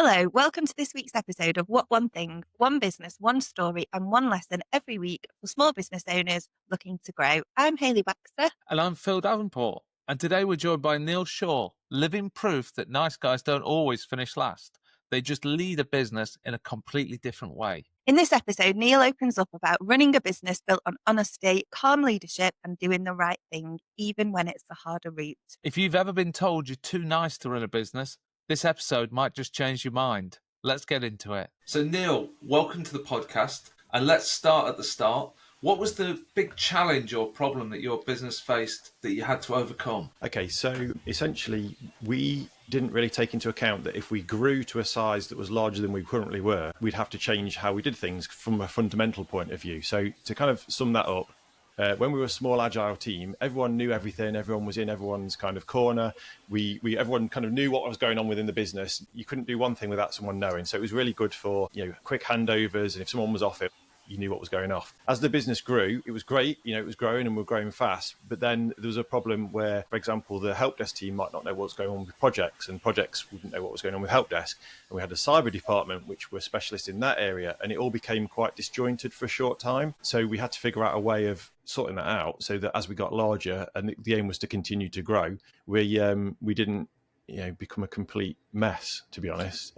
Hello, welcome to this week's episode of What One Thing, One Business, One Story and One Lesson every week for small business owners looking to grow. I'm Hayley Baxter. And I'm Phil Davenport. And today we're joined by Neil Shaw, living proof that nice guys don't always finish last. They just lead a business in a completely different way. In this episode, Neil opens up about running a business built on honesty, calm leadership and doing the right thing, even when it's the harder route. If you've ever been told you're too nice to run a business, this episode might just change your mind. Let's get into it. So Neil, welcome to the podcast. And let's start at the start. What was the big challenge or problem that your business faced that you had to overcome? Okay, so essentially we didn't really take into account that if we grew to a size that was larger than we currently were, we'd have to change how we did things from a fundamental point of view. So to kind of sum that up, when we were a small agile team, everyone knew everything. Everyone was in everyone's kind of corner. Everyone kind of knew what was going on within the business. You couldn't do one thing without someone knowing. So it was really good for, quick handovers. And if someone was off it, you knew what was going off. As the business grew, it was great. It was growing and we were growing fast. But then there was a problem where, for example, the help desk team might not know what's going on with projects and projects wouldn't know what was going on with help desk. And we had a cyber department, which were specialists in that area. And it all became quite disjointed for a short time. So we had to figure out a way of sorting that out so that as we got larger and the aim was to continue to grow, we didn't, become a complete mess, to be honest.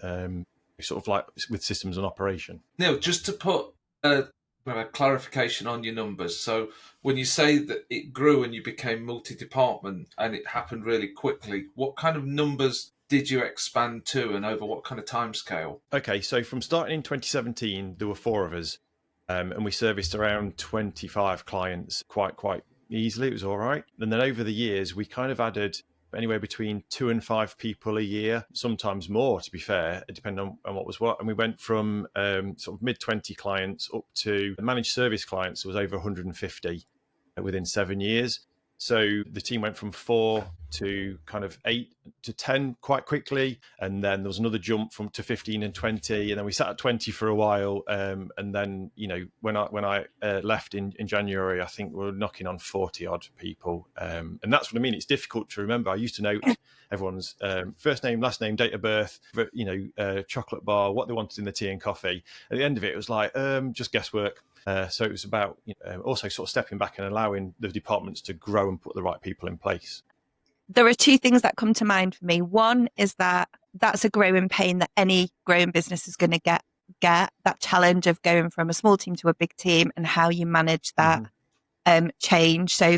Sort of like with systems and operation. Neil, just to put a clarification on your numbers. So when you say that it grew and you became multi-department and it happened really quickly, what kind of numbers did you expand to and over what kind of timescale? Okay, so from starting in 2017, there were 4 of us and we serviced around 25 clients quite easily. It was all right. And then over the years, we kind of added anywhere between 2 and 5 people a year, sometimes more, to be fair, depending on what was what. And we went from sort of mid-20 clients up to managed service clients. There was over 150 within 7 years. So the team went from 4 to kind of 8 to 10 quite quickly. And then there was another jump to 15 and 20. And then we sat at 20 for a while. And then, when I left in January, I think we were knocking on 40 odd people. And that's what I mean. It's difficult to remember. I used to know everyone's first name, last name, date of birth, chocolate bar, what they wanted in the tea and coffee. At the end of it, it was like, just guesswork. So it was about also sort of stepping back and allowing the departments to grow and put the right people in place. There are 2 things that come to mind for me. One is that's a growing pain that any growing business is going to get that challenge of going from a small team to a big team and how you manage that change. So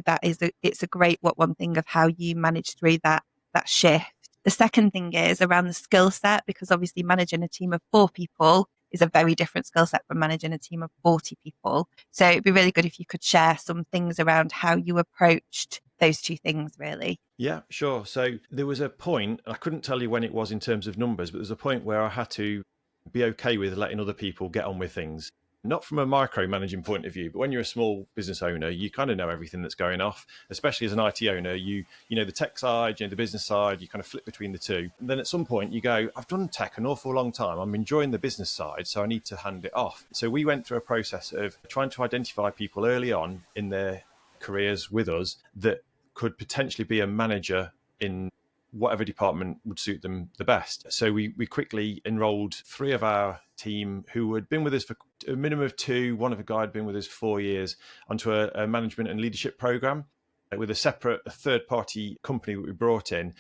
it's a great one thing of how you manage through that shift. The second thing is around the skill set, because obviously managing a team of 4 people is a very different skill set from managing a team of 40 people. So it'd be really good if you could share some things around how you approached those 2 things, really. Yeah, sure. So there was a point, I couldn't tell you when it was in terms of numbers, but there's a point where I had to be okay with letting other people get on with things. Not from a micromanaging point of view, but when you're a small business owner, you kind of know everything that's going off, especially as an IT owner, you know the tech side, the business side, you kind of flip between the two. And then at some point you go, I've done tech an awful long time. I'm enjoying the business side, so I need to hand it off. So we went through a process of trying to identify people early on in their careers with us that could potentially be a manager in whatever department would suit them the best. So we quickly enrolled 3 of our team who had been with us for a minimum of 2. One of the guys had been with us 4 years onto a management and leadership program with a separate third-party company that we brought in.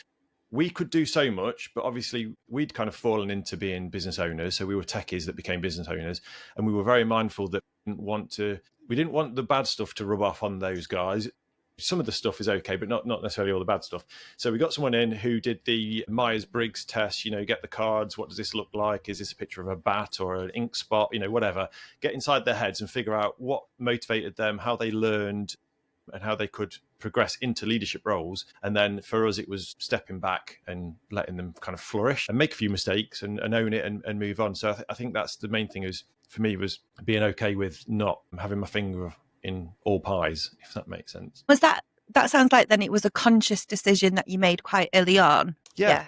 We could do so much, but obviously we'd kind of fallen into being business owners. So we were techies that became business owners, and we were very mindful that we didn't want the bad stuff to rub off on those guys. Some of the stuff is okay, but not necessarily all the bad stuff. So we got someone in who did the Myers-Briggs test, get the cards. What does this look like? Is this a picture of a bat or an ink spot? Whatever. Get inside their heads and figure out what motivated them, how they learned, and how they could progress into leadership roles. And then for us, it was stepping back and letting them kind of flourish and make a few mistakes and own it and move on. So I think that's the main thing for me was being okay with not having my finger in all pies, if that makes sense. Was that sounds like then it was a conscious decision that you made quite early on? Yeah.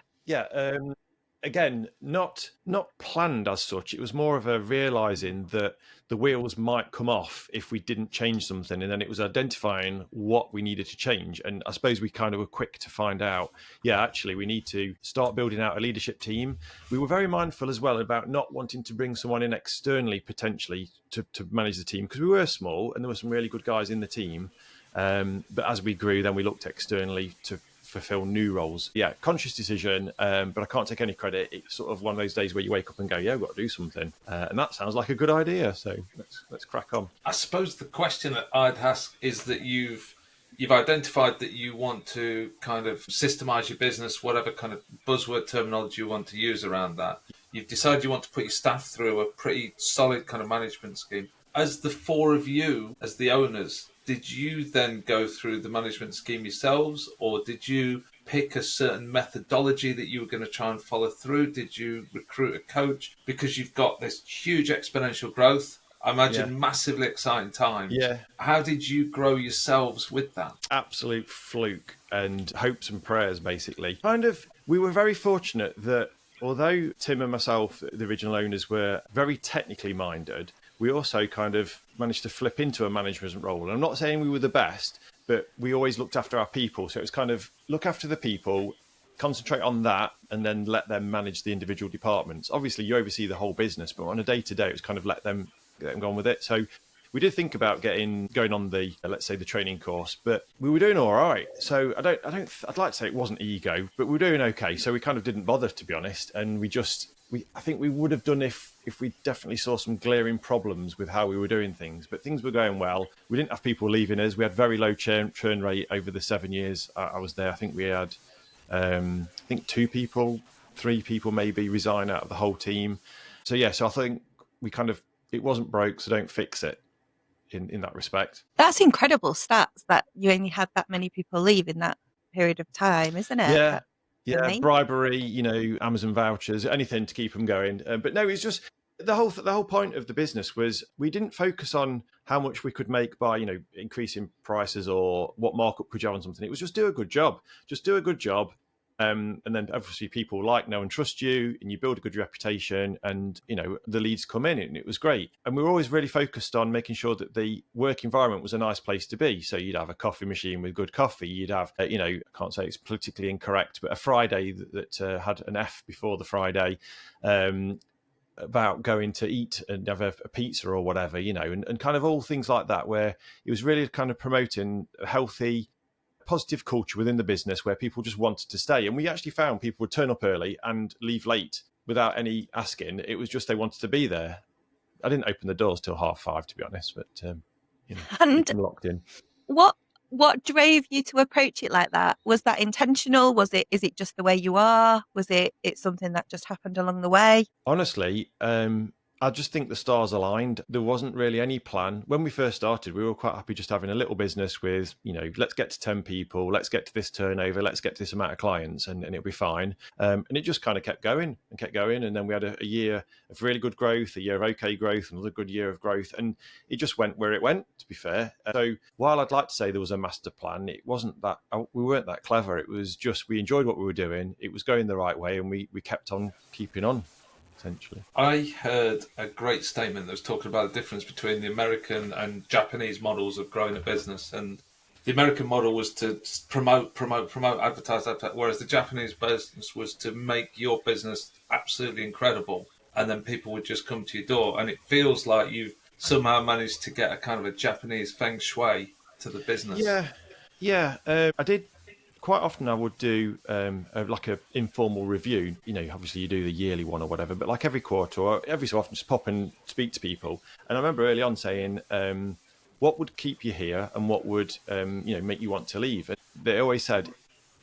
again, not planned as such. It was more of a realizing that the wheels might come off if we didn't change something, and then it was identifying what we needed to change. And I suppose we kind of were quick to find out, yeah, actually we need to start building out a leadership team. We were very mindful as well about not wanting to bring someone in externally potentially to manage the team, because we were small and there were some really good guys in the team. But as we grew, then we looked externally to fulfill new roles. Yeah, conscious decision, but I can't take any credit. It's sort of one of those days where you wake up and go, yeah, I've got to do something. And that sounds like a good idea. So let's crack on. I suppose the question that I'd ask is that you've identified that you want to kind of systemize your business, whatever kind of buzzword terminology you want to use around that. You've decided you want to put your staff through a pretty solid kind of management scheme. As the four of you, as the owners, did you then go through the management scheme yourselves, or did you pick a certain methodology that you were going to try and follow through? Did you recruit a coach? Because you've got this huge exponential growth, I imagine massively exciting times. Yeah. How did you grow yourselves with that? Absolute fluke and hopes and prayers, basically. Kind of, we were very fortunate that although Tim and myself, the original owners, were very technically minded, we also kind of managed to flip into a management role. And I'm not saying we were the best, but we always looked after our people. So it was kind of look after the people, concentrate on that, and then let them manage the individual departments. Obviously, you oversee the whole business, but on a day-to-day, it was kind of let them go on with it. So we did think about going on the, let's say, the training course, but we were doing all right. So I'd like to say it wasn't ego, but we were doing okay. So we kind of didn't bother, to be honest. And I think we would have done if we definitely saw some glaring problems with how we were doing things, but things were going well. We didn't have people leaving us. We had very low churn rate over the 7 years I was there. I think we had, 2 people, 3 people maybe resign out of the whole team. So yeah, so I think it wasn't broke, so don't fix it in that respect. That's incredible stats that you only had that many people leave in that period of time, isn't it? Yeah. Yeah, bribery, Amazon vouchers, anything to keep them going. But no, it's just the whole point of the business was we didn't focus on how much we could make by, increasing prices or what markup could you have on something. It was just do a good job. Just do a good job. And then obviously people know and trust you, and you build a good reputation, and the leads come in, and it was great. And we were always really focused on making sure that the work environment was a nice place to be. So you'd have a coffee machine with good coffee. You'd have, I can't say it's politically incorrect, but a Friday that had an F before the Friday. About going to eat and have a pizza or whatever, and kind of all things like that, where it was really kind of promoting a healthy, positive culture within the business where people just wanted to stay. And we actually found people would turn up early and leave late without any asking. It was just they wanted to be there. I didn't open the doors till 5:30, to be honest, but and keep them locked in. What drove you to approach it like that? Was that intentional? Is it just the way you are? Was it something that just happened along the way? Honestly, I just think the stars aligned. There wasn't really any plan. When we first started, we were quite happy just having a little business with, let's get to 10 people, let's get to this turnover, let's get to this amount of clients, and it'll be fine. And it just kind of kept going. And then we had a year of really good growth, a year of okay growth, another good year of growth. And it just went where it went, to be fair. So while I'd like to say there was a master plan, it wasn't that, we weren't that clever. It was just, we enjoyed what we were doing. It was going the right way, and we kept on keeping on. Essentially. I heard a great statement that was talking about the difference between the American and Japanese models of growing a business. And the American model was to promote, advertise, whereas the Japanese business was to make your business absolutely incredible. And then people would just come to your door. And it feels like you've somehow managed to get a kind of a Japanese feng shui to the business. Yeah. I did. Quite often I would do like an informal review. Obviously you do the yearly one or whatever, but like every quarter or every so often just pop and speak to people. And I remember early on saying, what would keep you here and what would make you want to leave? And they always said,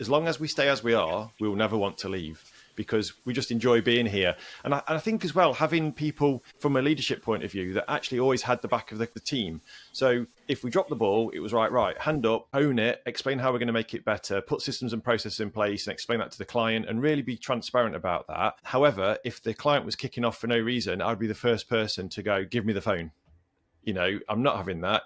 as long as we stay as we are, we will never want to leave, because we just enjoy being here. And I think as well, having people from a leadership point of view that actually always had the back of the team. So if we dropped the ball, it was right, hand up, own it, explain how we're going to make it better, put systems and processes in place and explain that to the client and really be transparent about that. However, if the client was kicking off for no reason, I'd be the first person to go, give me the phone. I'm not having that.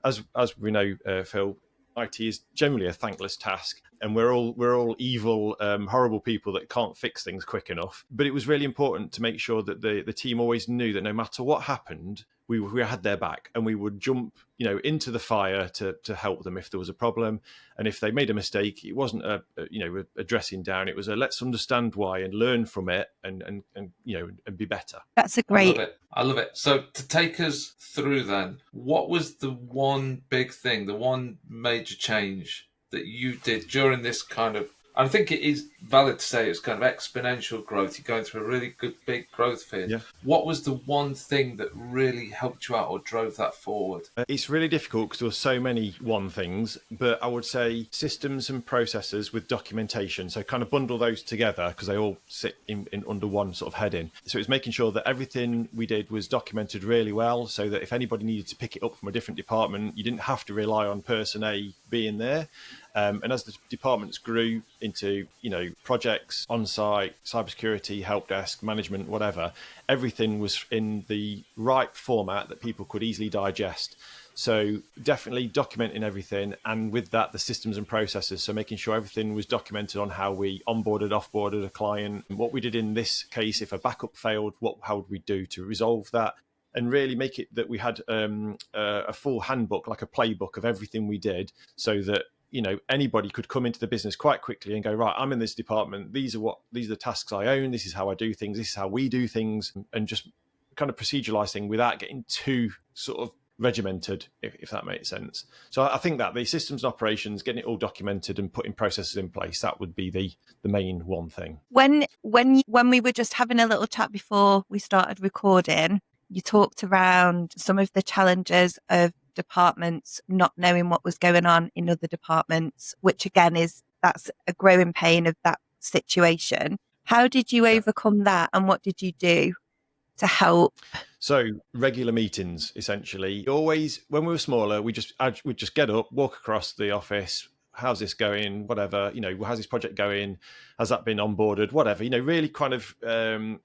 As we know, Phil, IT is generally a thankless task, and we're all evil, horrible people that can't fix things quick enough. But it was really important to make sure that the team always knew that no matter what happened, we had their back, and we would jump, into the fire to help them if there was a problem. And if they made a mistake, it wasn't a dressing down. It was a let's understand why and learn from it, and be better. That's a great. I love it. So to take us through then, what was the one big thing, the one major change that you did during this kind of, I think it is valid to say it's kind of exponential growth. You're going through a really good big growth phase. Yeah. What was the one thing that really helped you out or drove that forward? It's really difficult because there were so many one things, but I would say systems and processes with documentation. So kind of bundle those together because they all sit in under one sort of heading. So it was making sure that everything we did was documented really well, so that if anybody needed to pick it up from a different department, you didn't have to rely on person A being there. And as the departments grew into, projects, on-site, cybersecurity, help desk, management, whatever, everything was in the right format that people could easily digest. So definitely documenting everything, and with that, the systems and processes. So making sure everything was documented on how we onboarded, offboarded a client, and what we did in this case. If a backup failed, how would we do to resolve that? And really make it that we had a full handbook, like a playbook of everything we did, so that anybody could come into the business quite quickly and go, right, I'm in this department. These are the tasks I own. This is how I do things. This is how we do things, and just kind of proceduralize things without getting too sort of regimented, if that makes sense. So I think that the systems and operations, getting it all documented and putting processes in place, that would be the main one thing. When we were just having a little chat before we started recording, you talked around some of the challenges of departments not knowing what was going on in other departments, which again that's a growing pain of that situation. How did you overcome that, and what did you do to help? So regular meetings, essentially. Always, when we were smaller, we'd just get up, walk across the office. How's this going? Whatever, how's this project going? Has that been onboarded? Whatever, really kind of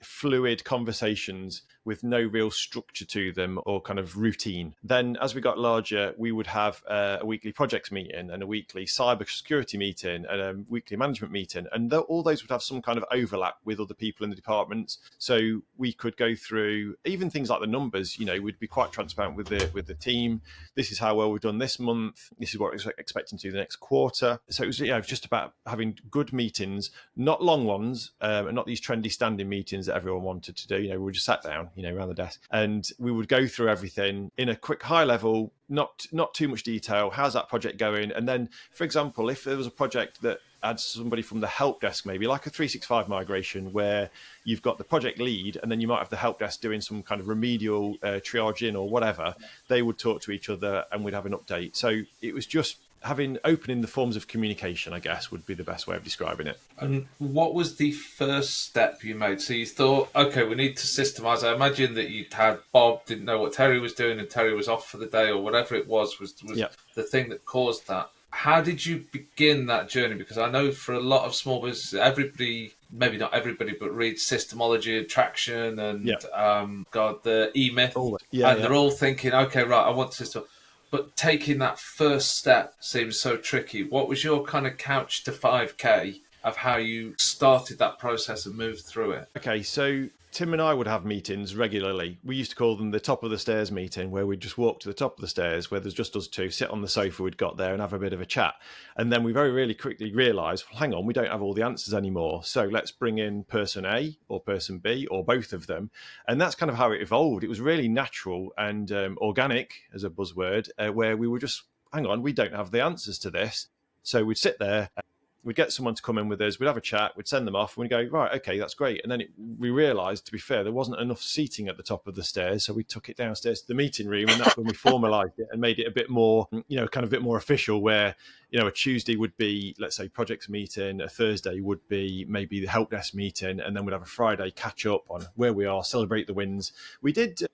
fluid conversations with no real structure to them or kind of routine. Then as we got larger, we would have a weekly projects meeting and a weekly cyber security meeting and a weekly management meeting. And all those would have some kind of overlap with other people in the departments. So we could go through even things like the numbers, we'd be quite transparent with the team. This is how well we've done this month. This is what we're expecting to do the next quarter. So it was just about having good meetings, not long ones, and not these trendy standing meetings that everyone wanted to do. We just sat down, around the desk, and we would go through everything in a quick high level, not too much detail. How's that project going? And then, for example, if there was a project that had somebody from the help desk, maybe like a 365 migration, where you've got the project lead and then you might have the help desk doing some kind of remedial triaging or whatever, they would talk to each other and we'd have an update. So it was just opening the forms of communication, I guess, would be the best way of describing it. And what was the first step you made? So you thought, okay, we need to systemize. I imagine that you'd had Bob didn't know what Terry was doing and Terry was off for the day or whatever it was the thing that caused that. How did you begin that journey? Because I know for a lot of small businesses, everybody, maybe not everybody, but reads systemology and traction and the E-Myth. They're all thinking, okay, right, I want system. But taking that first step seems so tricky. What was your kind of couch to 5K of how you started that process and moved through it? Okay, so Tim and I would have meetings regularly. We used to call them the top of the stairs meeting, where we'd just walk to the top of the stairs, where there's just us two, sit on the sofa we'd got there and have a bit of a chat. And then we very, really quickly realised, well, hang on, we don't have all the answers anymore. So let's bring in person A or person B or both of them. And that's kind of how it evolved. It was really natural and organic, as a buzzword, where we were just, hang on, we don't have the answers to this. So we'd sit there, we'd get someone to come in with us, we'd have a chat, we'd send them off, and we'd go, right, okay, that's great. And then we realised, to be fair, there wasn't enough seating at the top of the stairs, so we took it downstairs to the meeting room, and that's when we formalised it and made it a bit more, kind of a bit more official, where, a Tuesday would be, let's say, projects meeting, a Thursday would be maybe the help desk meeting, and then we'd have a Friday catch up on where we are, celebrate the wins. We did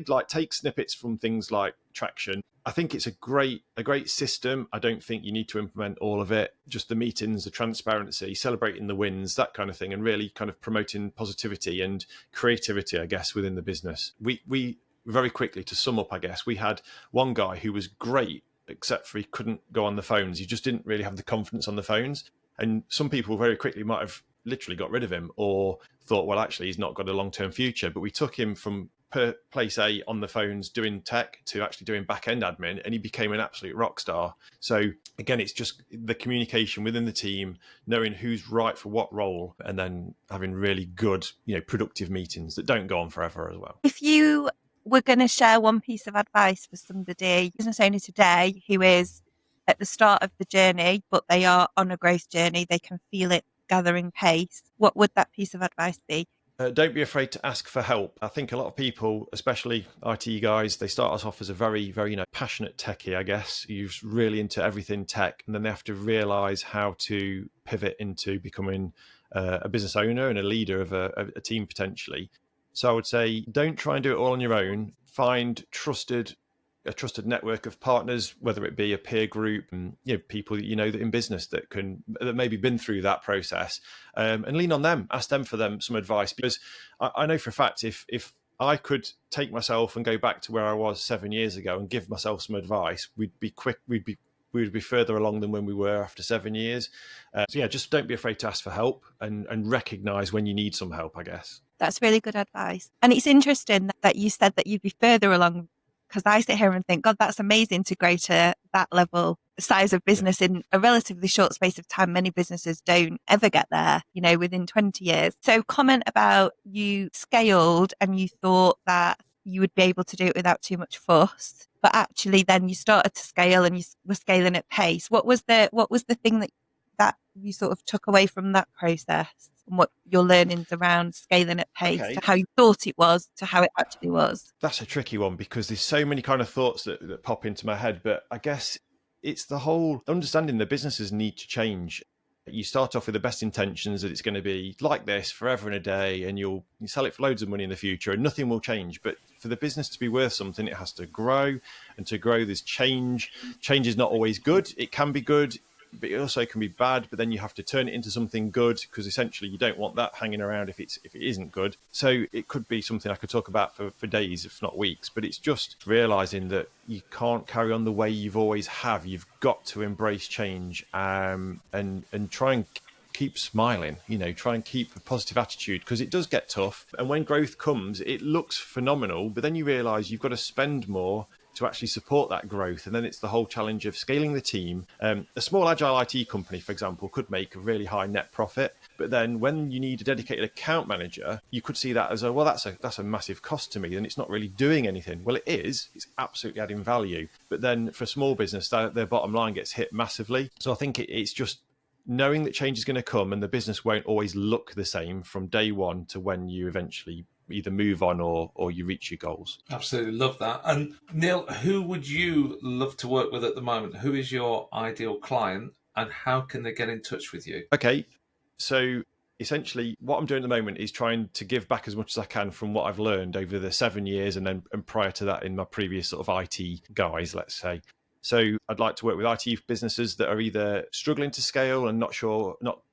like take snippets from things like traction. I think it's a great system. I don't think you need to implement all of it. Just the meetings, the transparency, celebrating the wins, that kind of thing, and really kind of promoting positivity and creativity, I guess, within the business. We very quickly, to sum up, I guess, we had one guy who was great except for he couldn't go on the phones. He just didn't really have the confidence on the phones. And some people very quickly might have literally got rid of him or thought, well, actually, he's not got a long-term future. But we took him from place A on the phones doing tech to actually doing back-end admin, and he became an absolute rock star. So again, it's just the communication within the team, knowing who's right for what role, and then having really good, productive meetings that don't go on forever as well. If you were going to share one piece of advice for somebody, business owner today, who is at the start of the journey, but they are on a growth journey, they can feel it gathering pace, what would that piece of advice be? Don't be afraid to ask for help. I think a lot of people, especially IT guys, they start us off as a very, very passionate techie, I guess, who's really into everything tech, and then they have to realize how to pivot into becoming a business owner and a leader of a team potentially. So I would say, don't try and do it all on your own. Find a trusted network of partners, whether it be a peer group and people that that in business that maybe been through that process, and lean on them. Ask them for some advice, because I know for a fact if I could take myself and go back to where I was 7 years ago and give myself some advice, we'd be further along than when we were after 7 years. So just don't be afraid to ask for help and recognize when you need some help, I guess. That's really good advice. And it's interesting that you said that you'd be further along, because I sit here and think, God, that's amazing to grow to that level, size of business in a relatively short space of time. Many businesses don't ever get there, within 20 years. So comment about you scaled and you thought that you would be able to do it without too much fuss, but actually then you started to scale and you were scaling at pace. What was the thing that you sort of took away from that process, and what your learnings around scaling at pace, to how you thought it was to how it actually was? That's a tricky one, because there's so many kind of thoughts that pop into my head. But I guess it's the whole understanding that businesses need to change. You start off with the best intentions that it's going to be like this forever and a day, and you sell it for loads of money in the future and nothing will change. But for the business to be worth something, it has to grow, and to grow there's change. Change is not always good. It can be good, but it also can be bad, but then you have to turn it into something good, because essentially you don't want that hanging around if it isn't good. So it could be something I could talk about for days, if not weeks, but it's just realizing that you can't carry on the way you've always have. You've got to embrace change, and try and keep smiling, try and keep a positive attitude, because it does get tough. And when growth comes, it looks phenomenal, but then you realize you've got to spend more to actually support that growth. And then it's the whole challenge of scaling the team. A small agile IT company, for example, could make a really high net profit, but then when you need a dedicated account manager, you could see that as that's a massive cost to me, and it's not really doing anything. Well, it is. It's absolutely adding value. But then for a small business, their bottom line gets hit massively. So I think it's just knowing that change is going to come, and the business won't always look the same from day one to when you eventually either move on or you reach your goals. Absolutely love that. And Neil, who would you love to work with at the moment? Who is your ideal client, and how can they get in touch with you? Okay, so essentially what I'm doing at the moment is trying to give back as much as I can from what I've learned over the 7 years, and prior to that in my previous sort of IT guys, let's say. So I'd like to work with IT businesses that are either struggling to scale and not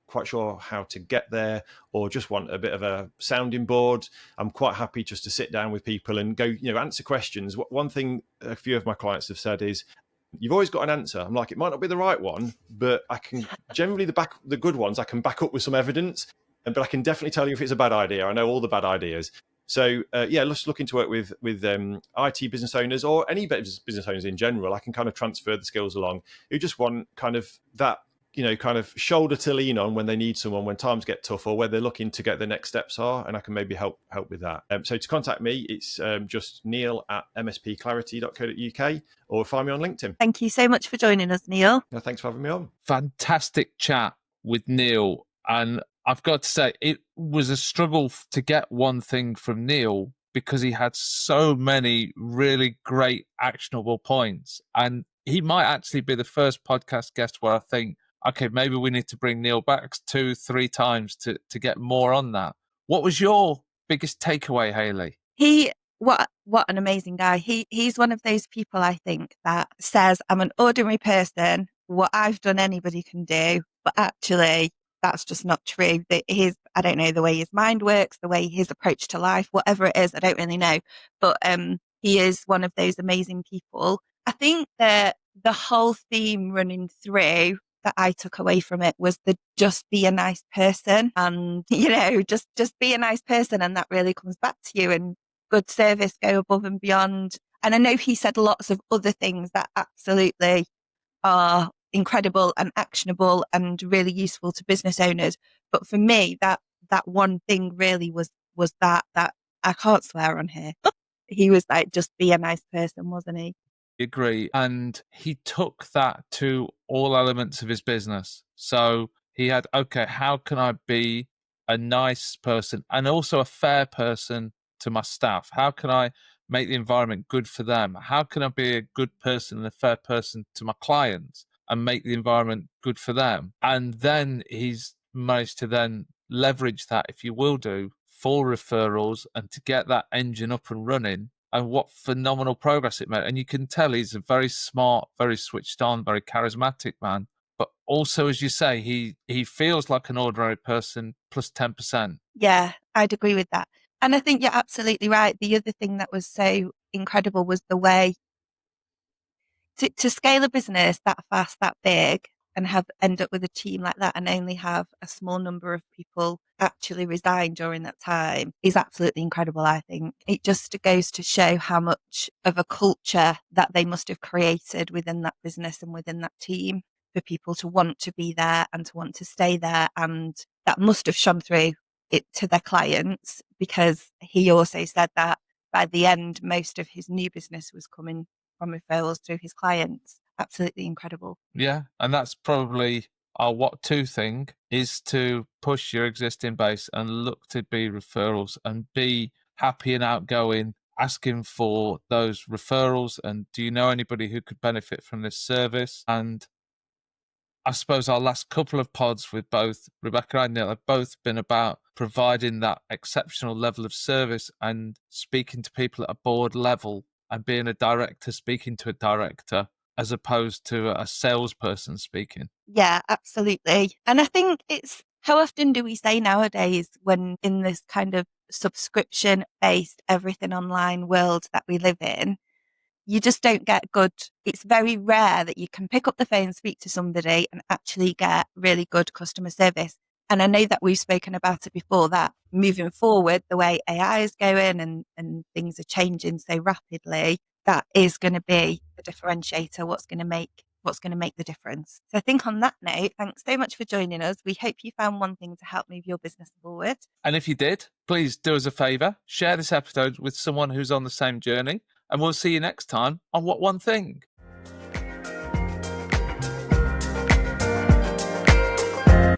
quite sure how to get there, or just want a bit of a sounding board. I'm quite happy just to sit down with people and go, answer questions. One thing a few of my clients have said is, you've always got an answer. I'm like, it might not be the right one, but I can generally the good ones I can back up with some evidence, but I can definitely tell you if it's a bad idea. I know all the bad ideas. So let's looking to work with IT business owners, or any business owners in general. I can kind of transfer the skills along, who just want kind of that, kind of shoulder to lean on when they need someone, when times get tough, or where they're looking to get the next steps are, and I can maybe help with that. So to contact me, it's just neil@mspclarity.co.uk, or find me on LinkedIn. Thank you so much for joining us, Neil. Thanks for having me on. Fantastic chat with Neil. And I've got to say, it was a struggle to get one thing from Neil, because he had so many really great actionable points. And he might actually be the first podcast guest where I think, okay, maybe we need to bring Neil back 2-3 times to get more on that. What was your biggest takeaway, Hayley? What an amazing guy. He's one of those people, I think, that says, I'm an ordinary person. What I've done, anybody can do. But actually, that's just not true. I don't know, the way his mind works, the way his approach to life, whatever it is, I don't really know. But he is one of those amazing people. I think that the whole theme running through that I took away from it was the just be a nice person, and just be a nice person, and that really comes back to you, and good service, go above and beyond. And I know he said lots of other things that absolutely are incredible and actionable and really useful to business owners, but for me that one thing really was that I can't swear on here. He was like, just be a nice person, wasn't he? Agree. And he took that to all elements of his business. So he had, okay, how can I be a nice person and also a fair person to my staff? How can I make the environment good for them? How can I be a good person and a fair person to my clients and make the environment good for them? And then he's managed to then leverage that, if you will do, for referrals and to get that engine up and running. And what phenomenal progress it made. And you can tell he's a very smart, very switched on, very charismatic man. But also, as you say, he feels like an ordinary person plus 10%. Yeah, I'd agree with that. And I think you're absolutely right. The other thing that was so incredible was the way to scale a business that fast, that big, and end up with a team like that and only have a small number of people actually resign during that time is absolutely incredible. I think it just goes to show how much of a culture that they must have created within that business and within that team for people to want to be there and to want to stay there. And that must have shone through it to their clients, because he also said that by the end, most of his new business was coming from referrals through his clients. Absolutely incredible. Yeah, and that's probably our what to thing, is to push your existing base and look to be referrals and be happy and outgoing, asking for those referrals. And do you know anybody who could benefit from this service? And I suppose our last couple of pods with both Rebecca and Neil have both been about providing that exceptional level of service and speaking to people at a board level and being a director speaking to a director as opposed to a salesperson speaking. Yeah, absolutely. And I think it's, how often do we say nowadays, when in this kind of subscription based everything online world that we live in, you just don't get good. It's very rare that you can pick up the phone, speak to somebody and actually get really good customer service. And I know that we've spoken about it before, that moving forward, the way AI is going and things are changing so rapidly, that is going to be the differentiator, what's going to make the difference. So I think on that note, thanks so much for joining us. We hope you found one thing to help move your business forward. And if you did, please do us a favour, share this episode with someone who's on the same journey, and we'll see you next time on What One Thing.